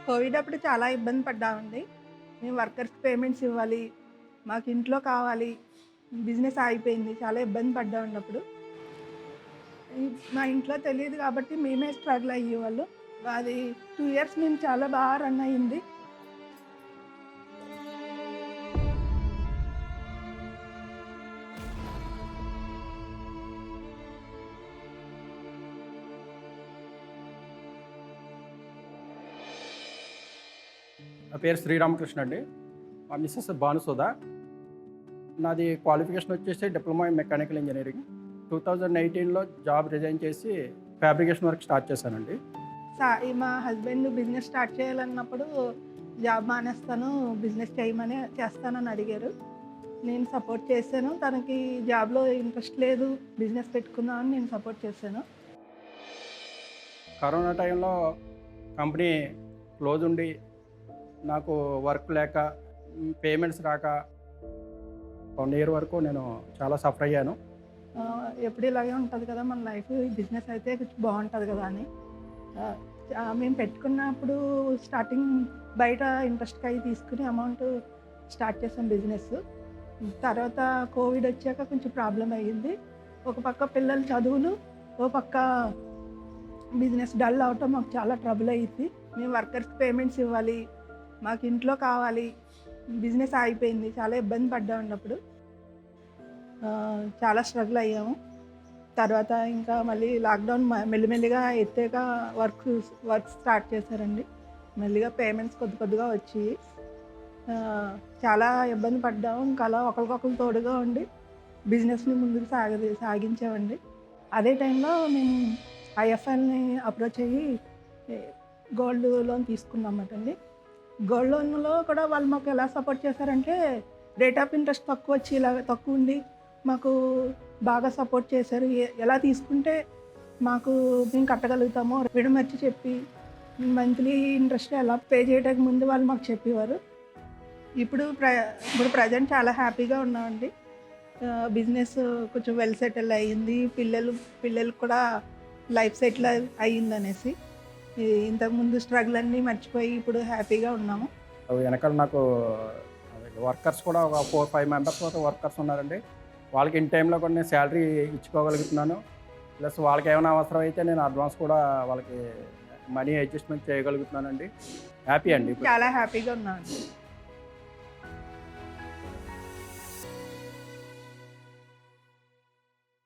Covid అప్పుడు చాలా ఇబ్బంది పడ్డామండి. మేము వర్కర్స్‌కి పేమెంట్స్ ఇవ్వాలి. మాకు ఇంట్లో కావాలి. బిజినెస్ ఆగిపోయింది. చాలా ఇబ్బంది పడ్డామండి అప్పుడు. మా ఇంట్లో తెలీదు కాబట్టి మేమే స్ట్రగుల్ అయ్యేవాళ్ళం. అది 2 ఇయర్స్ మేము చాలా బాగా రన్ అయింది. నా పేరు శ్రీరామకృష్ణ అండి. మా మిసెస్ భానుసుధ. నాది క్వాలిఫికేషన్ వచ్చేసి డిప్లొమా ఇన్ మెకానికల్ ఇంజనీరింగ్. 2018లో జాబ్ రిజైన్ చేసి ఫ్యాబ్రికేషన్ వర్క్ స్టార్ట్ చేశానండి. మా హస్బెండ్ బిజినెస్ స్టార్ట్ చేయాలన్నప్పుడు జాబ్ మానేస్తాను, బిజినెస్ చేస్తానని అడిగారు. నేను సపోర్ట్ చేశాను. తనకి జాబ్‌లో ఇంట్రెస్ట్ లేదు, బిజినెస్ పెట్టుకుందామని నేను సపోర్ట్ చేశాను. కరోనా టైంలో కంపెనీ క్లోజ్ ఉండి నాకు వర్క్ లేక పేమెంట్స్ రాక 1 ఇయర్ వరకు నేను చాలా సఫర్ అయ్యాను. ఎప్పుడు ఇలాగే ఉంటది కదా మన లైఫ్. బిజినెస్ అయితే కొంచెం బావుంటది కదా అని. మేము పెట్టుకున్నప్పుడు స్టార్టింగ్ బయట ఇంట్రెస్ట్‌కి తీసుకుని అమౌంట్ స్టార్ట్ చేసాం బిజినెస్. తర్వాత కోవిడ్ వచ్చాక కొంచెం ప్రాబ్లమ్ అయ్యింది. ఒక పక్క పిల్లల చదువులు, ఓ పక్క బిజినెస్ డల్ అవ్వటం మాకు చాలా ట్రబుల్ అయ్యిద్ది. మేము వర్కర్స్‌కి పేమెంట్స్ ఇవ్వాలి. మాకు ఇంట్లో కావాలి. బిజినెస్ ఆగిపోయింది. చాలా ఇబ్బంది పడ్డామండి అప్పుడు. చాలా స్ట్రగుల్ అయ్యాము. తర్వాత ఇంకా మళ్ళీ లాక్‌డౌన్ మెల్లిమెల్లిగా ఎత్తాక వర్క్ స్టార్ట్ చేశారండి. మెల్లిగా పేమెంట్స్ కొద్ది కొద్దిగా వచ్చాయి. చాలా ఇబ్బంది పడ్డాము. ఇంకా అలా ఒకరికొకరు తోడుగా ఉండి బిజినెస్‌ని ముందుకు సాగించామండి. అదే టైంలో మేము ఐఎఫ్ఎల్‌ని అప్రోచ్ అయ్యి గోల్డ్ లోన్ తీసుకున్నామటండి. గోల్డ్ లోన్‌లో కూడా వాళ్ళు మాకు ఎలా సపోర్ట్ చేశారంటే రేట్ ఆఫ్ ఇంట్రెస్ట్ తక్కువ ఉండి మాకు బాగా సపోర్ట్ చేశారు. ఎలా తీసుకుంటే మేము కట్టగలుగుతామో విడమర్చి చెప్పి మంత్లీ ఇంట్రెస్ట్ ఎలా పే చేయడానికి ముందు వాళ్ళు మాకు చెప్పేవారు. ఇప్పుడు ప్రెజెంట్ చాలా హ్యాపీగా ఉన్నామండి. బిజినెస్ కొంచెం వెల్ సెటిల్ అయ్యింది. పిల్లలకు కూడా లైఫ్ సెటిల్ అయ్యిందనేసి ఇంతకుముందు స్ట్రగుల్ అన్నీ మర్చిపోయి ఇప్పుడు హ్యాపీగా ఉన్నాము. వెనకాల నాకు వర్కర్స్ కూడా ఒక 4-5 మెంబర్స్ వర్కర్స్ ఉన్నారండి. వాళ్ళకి ఇన్ టైంలో కూడా నేను శాలరీ ఇచ్చుకోగలుగుతున్నాను. ప్లస్ వాళ్ళకి ఏమైనా అవసరం అయితే నేను అడ్వాన్స్ కూడా వాళ్ళకి మనీ అడ్జస్ట్మెంట్ చేయగలుగుతున్నానండి. హ్యాపీ అండి. చాలా హ్యాపీగా ఉన్నామండి.